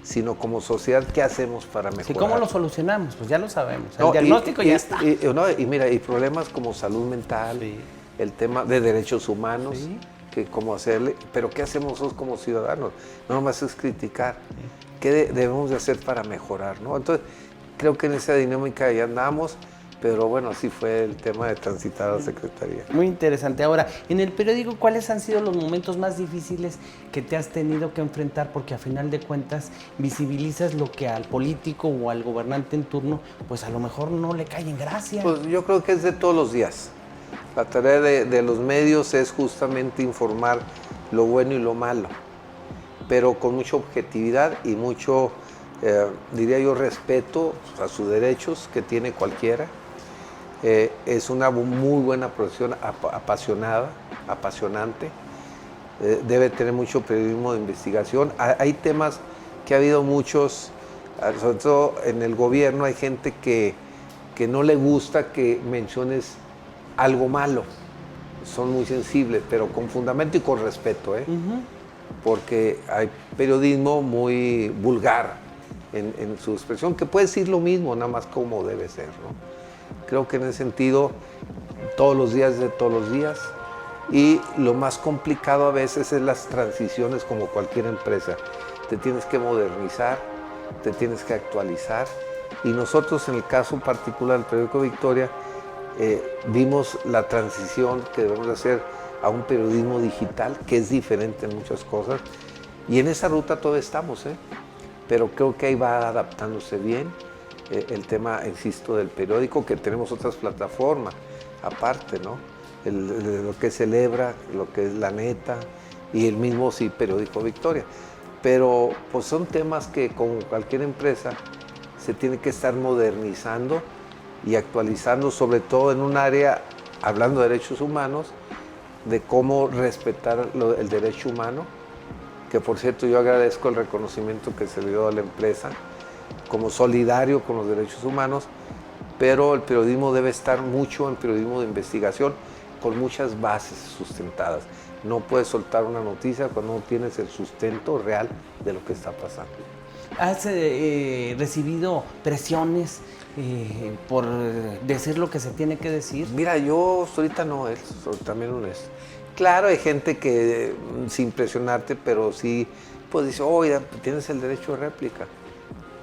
sino como sociedad, ¿qué hacemos para mejorar? Sí, ¿cómo lo solucionamos? Pues ya lo sabemos, el diagnóstico ya está. Y mira, y problemas como salud mental, el tema de derechos humanos, que cómo hacerle, pero ¿qué hacemos nosotros como ciudadanos? No nomás es criticar, ¿qué debemos de hacer para mejorar? ¿No? Entonces, creo que en esa dinámica ya andamos, pero bueno, así fue el tema de transitar a la Secretaría. Muy interesante. Ahora, en el periódico, ¿cuáles han sido los momentos más difíciles que te has tenido que enfrentar? Porque a final de cuentas visibilizas lo que al político o al gobernante en turno, pues a lo mejor no le cae en gracia. Pues yo creo que es de todos los días. La tarea de los medios es justamente informar lo bueno y lo malo, pero con mucha objetividad y mucho, diría yo, respeto a sus derechos que tiene cualquiera. Es una muy buena profesión, apasionante. Debe tener mucho periodismo de investigación. Hay temas que ha habido muchos, sobre todo en el gobierno, hay gente que no le gusta que menciones algo malo. Son muy sensibles, pero con fundamento y con respeto, porque hay periodismo muy vulgar en su expresión, que puede decir lo mismo, nada más como debe ser, ¿no? Creo que en ese sentido, todos los días de todos los días, y lo más complicado a veces es las transiciones como cualquier empresa. Te tienes que modernizar, te tienes que actualizar, y nosotros en el caso particular del periódico Victoria, vimos la transición que debemos hacer a un periodismo digital, que es diferente en muchas cosas, y en esa ruta todavía estamos, pero creo que ahí va adaptándose bien. El tema, insisto, del periódico, que tenemos otras plataformas aparte, ¿no? Lo que celebra, lo que es La Neta y el mismo periódico Victoria. Pero pues son temas que como cualquier empresa se tiene que estar modernizando y actualizando, sobre todo en un área, hablando de derechos humanos, de cómo respetar el derecho humano, que por cierto yo agradezco el reconocimiento que se le dio a la empresa como solidario con los derechos humanos, pero el periodismo debe estar mucho en periodismo de investigación con muchas bases sustentadas. No puedes soltar una noticia cuando no tienes el sustento real de lo que está pasando. ¿Has recibido presiones por decir lo que se tiene que decir? Mira, yo ahorita no, soy también honesto. Claro, hay gente que, sin presionarte, pero sí, pues dice, oye, tienes el derecho de réplica.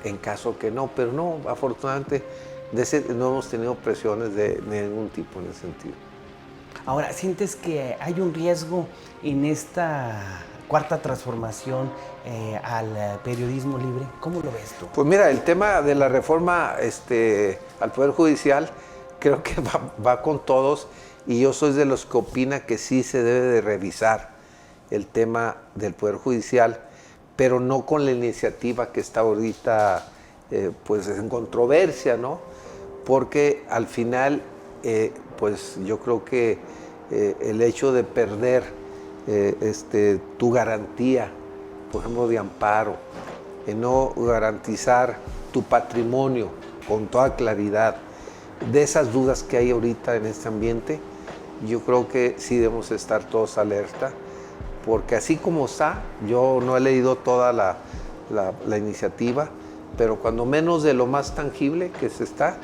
En caso que no, pero no, afortunadamente no hemos tenido presiones de ningún tipo en ese sentido. Ahora, ¿sientes que hay un riesgo en esta cuarta transformación al periodismo libre? ¿Cómo lo ves tú? Pues mira, el tema de la reforma al Poder Judicial creo que va con todos, y yo soy de los que opina que sí se debe de revisar el tema del Poder Judicial, pero no con la iniciativa que está ahorita pues en controversia, ¿no? Porque al final, pues yo creo que el hecho de perder tu garantía, por ejemplo, de amparo, no garantizar tu patrimonio con toda claridad, de esas dudas que hay ahorita en este ambiente, yo creo que sí debemos estar todos alerta, porque así como está, yo no he leído toda la iniciativa, pero cuando menos de lo más tangible que se está,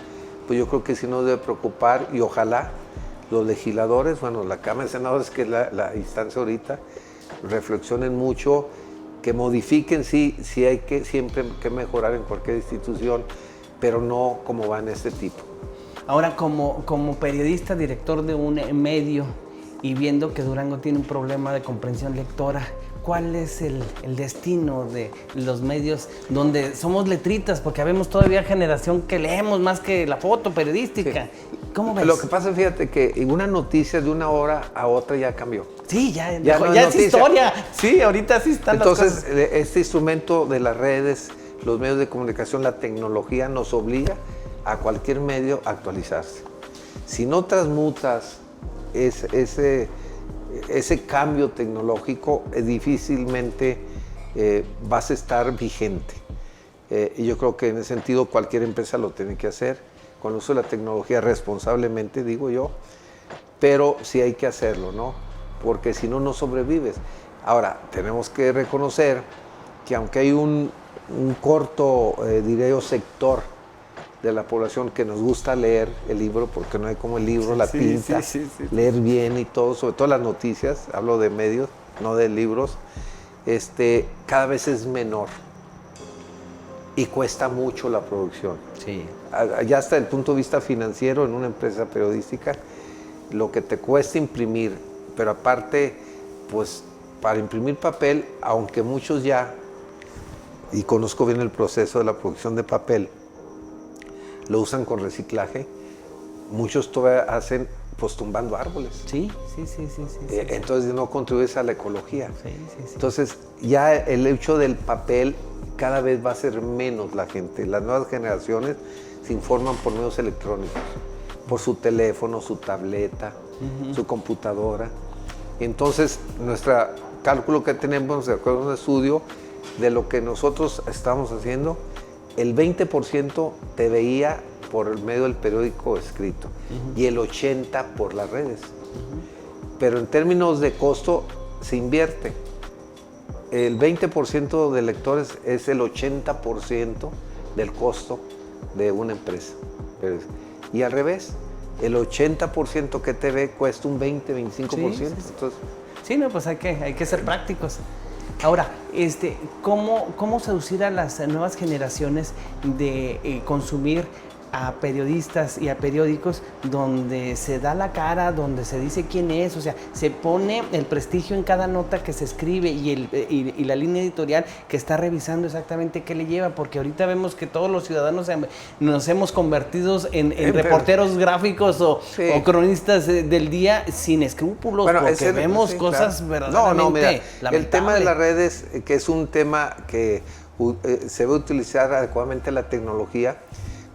pues yo creo que sí nos debe preocupar, y ojalá los legisladores, bueno, la Cámara de Senadores, que es la instancia ahorita, reflexionen mucho, que modifiquen, sí hay que siempre que mejorar en cualquier institución, pero no como va en este tipo. Ahora, como periodista, director de un medio, y viendo que Durango tiene un problema de comprensión lectora, ¿cuál es el destino de los medios donde somos letritas? Porque habemos todavía generación que leemos más que la foto periodística. Sí. ¿Cómo ves? Lo que pasa, fíjate que una noticia de una hora a otra ya cambió. Sí, ya es historia. Sí, ahorita sí están las cosas. Entonces, este instrumento de las redes, los medios de comunicación, la tecnología nos obliga a cualquier medio a actualizarse. Si no transmutas ese cambio tecnológico, difícilmente vas a estar vigente. Y yo creo que en ese sentido cualquier empresa lo tiene que hacer, con el uso de la tecnología responsablemente, digo yo, pero sí hay que hacerlo, ¿no? Porque si no, no sobrevives. Ahora, tenemos que reconocer que aunque hay un corto, diré yo, sector de la población que nos gusta leer el libro, porque no hay como el libro, la tinta, leer bien y todo, sobre todo las noticias, hablo de medios, no de libros, cada vez es menor y cuesta mucho la producción. Sí. Ya hasta el punto de vista financiero, en una empresa periodística, lo que te cuesta imprimir, pero aparte, pues para imprimir papel, aunque muchos ya, y conozco bien el proceso de la producción de papel, lo usan con reciclaje, muchos todavía hacen pues tumbando árboles. Sí. Entonces no contribuyes a la ecología. Sí. Entonces ya el hecho del papel cada vez va a ser menos la gente. Las nuevas generaciones se informan por medios electrónicos, por su teléfono, su tableta, su computadora. Entonces nuestro cálculo que tenemos, de acuerdo a un estudio, de lo que nosotros estamos haciendo, el 20% te veía por el medio del periódico escrito y el 80% por las redes. Pero en términos de costo se invierte. El 20% de lectores es el 80% del costo de una empresa. Y al revés, el 80% que te ve cuesta un 20-25%. Sí. Entonces, sí, no, pues hay que ser prácticos. Ahora, ¿cómo seducir a las nuevas generaciones de consumir a periodistas y a periódicos donde se da la cara, donde se dice quién es? O sea, se pone el prestigio en cada nota que se escribe y la línea editorial que está revisando exactamente qué le lleva, porque ahorita vemos que todos los ciudadanos nos hemos convertido en reporteros gráficos o cronistas del día sin escrúpulos, porque vemos cosas verdaderamente lamentables. El tema de las redes, que es un tema que se va a utilizar adecuadamente la tecnología,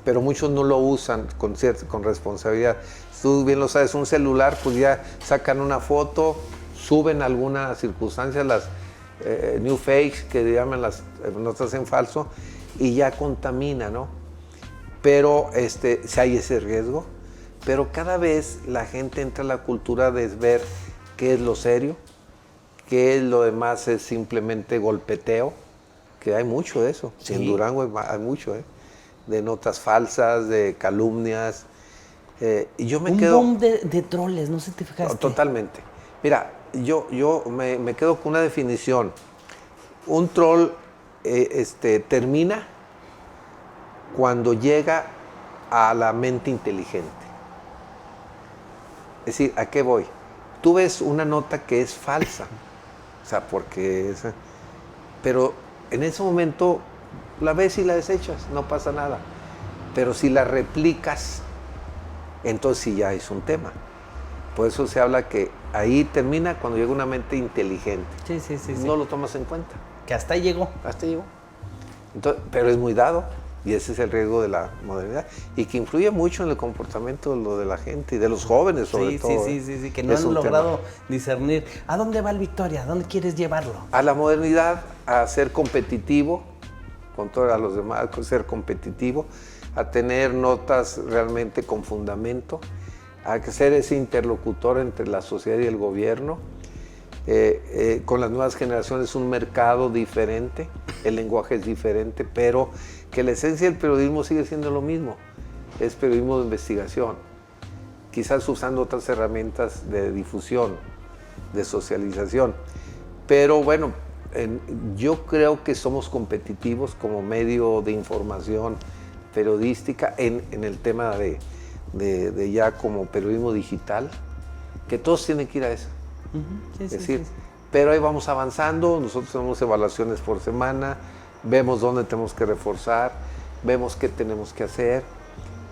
pero muchos no lo usan con responsabilidad. Tú bien lo sabes, un celular, pues ya sacan una foto, suben alguna circunstancia, las new fakes, que llaman las notas en falso, y ya contamina, ¿no? Pero si hay ese riesgo, pero cada vez la gente entra a la cultura de ver qué es lo serio, qué es lo demás es simplemente golpeteo, que hay mucho de eso. Sí. En Durango hay mucho, de notas falsas, de calumnias. Y yo me quedo... Un boom de troles, ¿no se te fijaste? No, totalmente. Mira, yo me quedo con una definición. Un troll termina cuando llega a la mente inteligente. Es decir, ¿a qué voy? Tú ves una nota que es falsa, o sea, porque es... Pero en ese momento la ves y la desechas, no pasa nada. Pero si la replicas, entonces sí ya es un tema. Por eso se habla que ahí termina cuando llega una mente inteligente. Sí. No lo tomas en cuenta. Que hasta ahí llegó. Hasta llegó. Entonces, pero es muy dado, y ese es el riesgo de la modernidad, y que influye mucho en el comportamiento de la gente y de los jóvenes sobre todo. Sí, que no han logrado discernir. ¿A dónde va el Victoria? ¿A dónde quieres llevarlo? A la modernidad, a ser competitivo, con todos los demás, a ser competitivo, a tener notas realmente con fundamento, a ser ese interlocutor entre la sociedad y el gobierno. Con las nuevas generaciones un mercado diferente, el lenguaje es diferente, pero que la esencia del periodismo sigue siendo lo mismo, es periodismo de investigación, quizás usando otras herramientas de difusión, de socialización, pero bueno, yo creo que somos competitivos como medio de información periodística en el tema de ya como periodismo digital, que todos tienen que ir a eso. Es decir, pero ahí vamos avanzando, nosotros tenemos evaluaciones por semana, vemos dónde tenemos que reforzar, vemos qué tenemos que hacer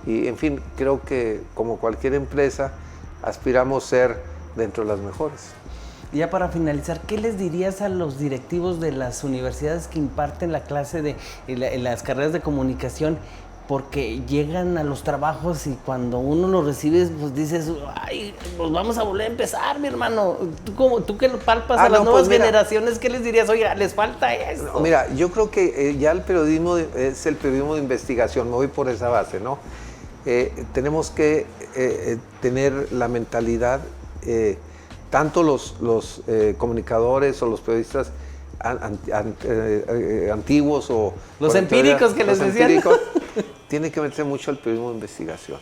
y en fin, creo que como cualquier empresa aspiramos a ser dentro de las mejores. Ya para finalizar, ¿qué les dirías a los directivos de las universidades que imparten la clase en las carreras de comunicación? Porque llegan a los trabajos y cuando uno los recibe, pues dices, ay, pues vamos a volver a empezar, mi hermano. Tú que lo palpas a las nuevas generaciones, ¿qué les dirías? Oiga, les falta esto. No, mira, yo creo que ya el periodismo es el periodismo de investigación, me voy por esa base, ¿no? Tenemos que tener la mentalidad, tanto los comunicadores o los periodistas antiguos o... Los empíricos que les decían. Tiene que meterse mucho al periodismo de investigación,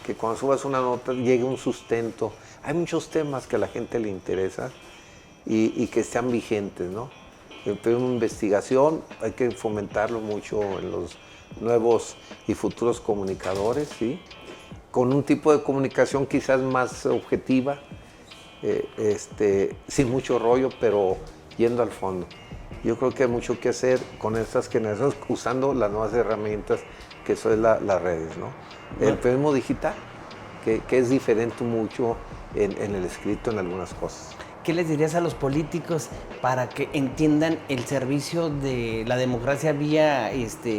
que cuando subas una nota llegue un sustento. Hay muchos temas que a la gente le interesa y que están vigentes, ¿no? El periodismo de investigación hay que fomentarlo mucho en los nuevos y futuros comunicadores, ¿sí? Con un tipo de comunicación quizás más objetiva, sin mucho rollo, pero yendo al fondo. Yo creo que hay mucho que hacer con estas generaciones usando las nuevas herramientas que eso es las redes, ¿no? El periodismo digital, que es diferente mucho en el escrito en algunas cosas. ¿Qué les dirías a los políticos para que entiendan el servicio de la democracia vía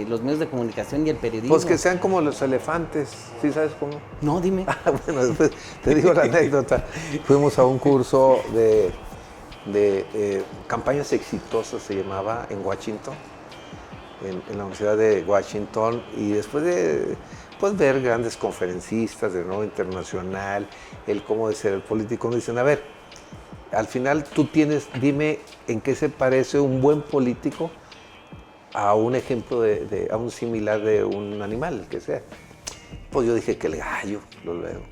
los medios de comunicación y el periodismo? Pues que sean como los elefantes, ¿sí sabes cómo? No, dime. Bueno, después te digo la anécdota. Fuimos a un curso de campañas exitosas, se llamaba, en Washington, en la Universidad de Washington, y después de ver grandes conferencistas de renombre internacional, el cómo de ser el político, nos dicen, a ver, al final tú dime en qué se parece un buen político a un ejemplo a un similar de un animal, que sea. Pues yo dije que el gallo, luego.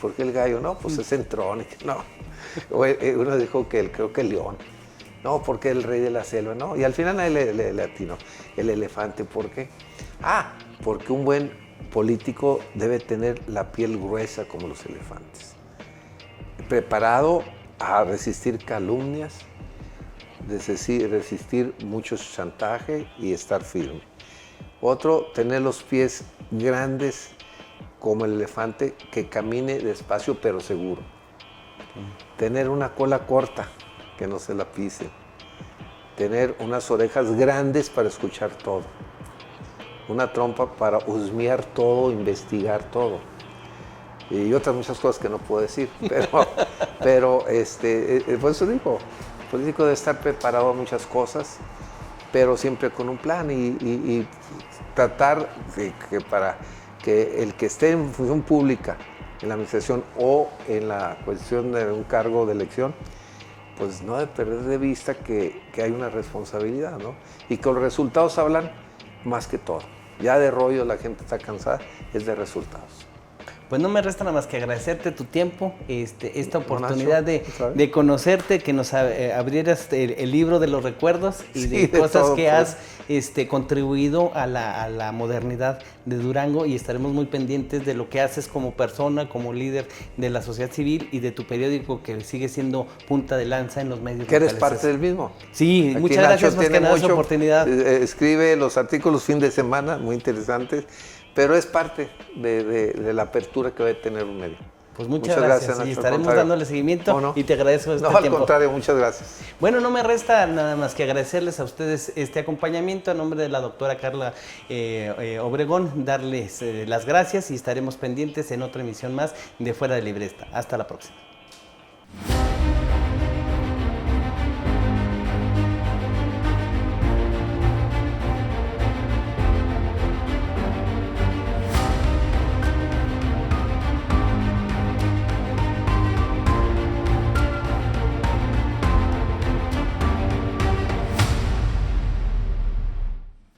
¿Por qué el gallo? No, pues es entrón, no. Uno dijo que creo que el león. No, porque el rey de la selva, no. Y al final le atinó. El elefante, ¿por qué? Porque un buen político debe tener la piel gruesa como los elefantes. Preparado a resistir calumnias, resistir mucho chantaje y estar firme. Otro, tener los pies grandes como el elefante, que camine despacio pero seguro. Tener una cola corta, que no se la pise. Tener unas orejas grandes para escuchar todo. una trompa para husmear todo, investigar todo. Y otras muchas cosas que no puedo decir, pero por eso digo, el político debe estar preparado a muchas cosas, pero siempre con un plan y tratar de que para que el que esté en función pública, en la administración o en la cuestión de un cargo de elección, pues no debe perder de vista que hay una responsabilidad, ¿no? Y que los resultados hablan más que todo. Ya de rollo la gente está cansada, es de resultados. Pues no me resta nada más que agradecerte tu tiempo, esta oportunidad de conocerte, que nos abrieras el libro de los recuerdos y sí, de cosas todo, que has contribuido a la modernidad de Durango, y estaremos muy pendientes de lo que haces como persona, como líder de la sociedad civil y de tu periódico, que sigue siendo punta de lanza en los medios que eres locales. parte del mismo. Sí, Aquí muchas gracias por que nos das oportunidad. Escribe los artículos fin de semana, muy interesantes, pero es parte de la apertura que va a tener un medio. Pues muchas gracias y estaremos dándole seguimiento y te agradezco este tiempo. No, al contrario, muchas gracias. Bueno, no me resta nada más que agradecerles a ustedes este acompañamiento a nombre de la doctora Carla Obregón, darles las gracias y estaremos pendientes en otra emisión más de Fuera de Libreta. Hasta la próxima.